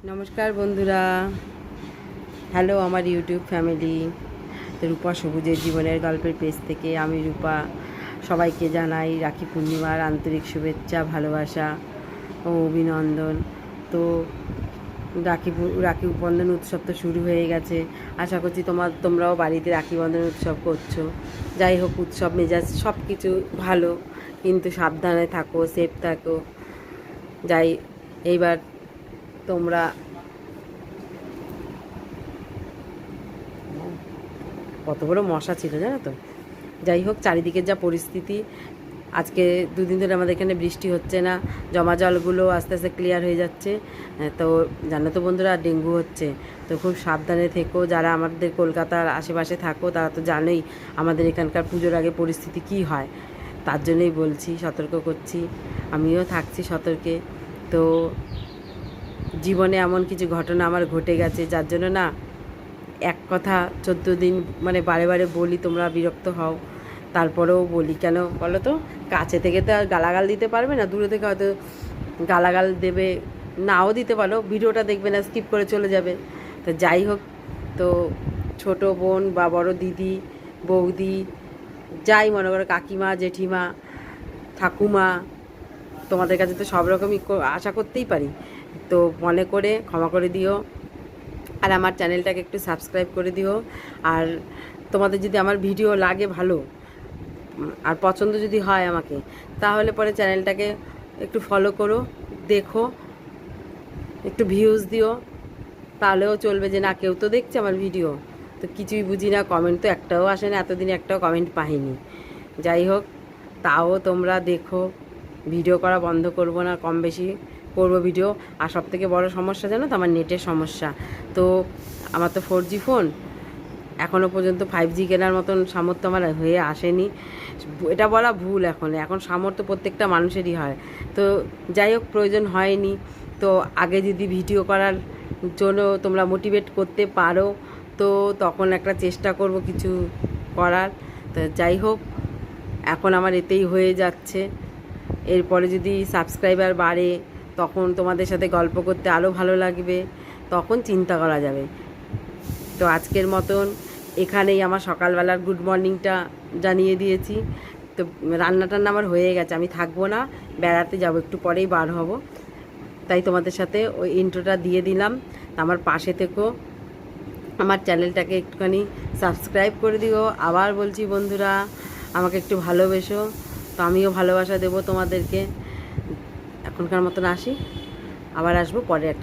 নমস্কার বন্ধুরা, হ্যালো আমার ইউটিউব ফ্যামিলি। রূপা সবুজের জীবনের গল্পের পেজ থেকে আমি রূপা সবাইকে জানাই রাখি পূর্ণিমার আন্তরিক শুভেচ্ছা, ভালোবাসা ও অভিনন্দন। তো রাখি বন্ধন উৎসব তো শুরু হয়ে গেছে। আশা করছি তোমরাও বাড়িতে রাখি বন্ধন উৎসব করছো। যাই হোক, উৎসব মেজাজ সব কিছু ভালো, কিন্তু সাবধানে থাকো, সেফ থাকো। এইবার তোমরা কত বড় মশা ছিল জানো তো। যাই হোক, চারিদিকের যা পরিস্থিতি, আজকে দুদিন ধরে আমাদের এখানে বৃষ্টি হচ্ছে না, জমা জলগুলো আস্তে আস্তে ক্লিয়ার হয়ে যাচ্ছে। তো জানো তো বন্ধুরা, ডেঙ্গু হচ্ছে। তো খুব সাবধানে থেকো। যারা আমাদের কলকাতার আশেপাশে থাকো তারা তো জানোই আমাদের এখানকার পুজোর আগে পরিস্থিতি কী হয়। তার জন্যই বলছি, সতর্ক করছি, আমিও থাকছি সতর্কে। তো জীবনে এমন কিছু ঘটনা আমার ঘটে গেছে, যার জন্য না এক কথা 14 দিন মানে বারে বারে বলি, তোমরা বিরক্ত হও। তারপরেও বলি, কেন বলো তো? কাছে থেকে তো আর গালাগাল দিতে পারবে না, দূরে থেকে হয়তো গালাগাল দেবে, নাও দিতে পারো, ভিডিওটা দেখবে না, স্কিপ করে চলে যাবে। তো যাই হোক, তো ছোট বোন বা বড় দিদি, বৌদি, যাই মনে করো, কাকিমা, জেঠিমা, ঠাকুমা, তোমাদের কাছে তো সব রকমই আশা করতেই পারি। তো মনে করে ক্ষমা করে দিও, আর আমার চ্যানেলটাকে একটু সাবস্ক্রাইব করে দিও। আর তোমাদের যদি আমার ভিডিও লাগে ভালো আর পছন্দ যদি হয় আমাকে, তাহলে পরে চ্যানেলটাকে একটু ফলো করো, দেখো, একটু ভিউজ দিও, তাহলেও চলবে যে না, কেউ তো দেখছে আমার ভিডিও। তো কিছুই বুঝি না, কমেন্ট তো একটাও আসে না, এতদিনে একটাও কমেন্ট পাইনি। যাই হোক, তাও তোমরা দেখো, ভিডিও করা বন্ধ করব না, কম বেশি করবো ভিডিও। আর সবথেকে বড় সমস্যা জানো তো, আমার নেটের সমস্যা। তো আমার তো 4G ফোন, এখনও পর্যন্ত 5G কেনার মতন সামর্থ্য আমার হয়ে আসেনি। এটা বলা ভুল, এখন সামর্থ্য প্রত্যেকটা মানুষেরই হয়। তো যাই হোক, প্রয়োজন হয়নি। তো আগে যদি ভিডিও করার জন্য তোমরা মোটিভেট করতে পারো, তো তখন একটা চেষ্টা করব কিছু করার। তো যাই হোক, এখন আমার এতেই হয়ে যাচ্ছে। এরপরে যদি সাবস্ক্রাইবার বাড়ে, তখন তোমাদের সাথে গল্প করতে আরও ভালো লাগবে, তখন চিন্তা করা যাবে। তো আজকের মতন এখানেই আমার সকালবেলার গুড মর্নিংটা জানিয়ে দিয়েছি। তো রান্না টান্না আমার হয়ে গেছে, আমি থাকবো না, বেড়াতে যাব, একটু পরেই বার হব। তাই তোমাদের সাথে ওই ইন্ট্রোটা দিয়ে দিলাম। আমার পাশে থেকো, আমার চ্যানেলটাকে একটুখানি সাবস্ক্রাইব করে দিও। আবার বলছি বন্ধুরা, আমাকে একটু ভালোবেসো, তো আমিও ভালোবাসা দেবো তোমাদেরকে। এখনকার মতন আসি, আবার আসবো পরে একটা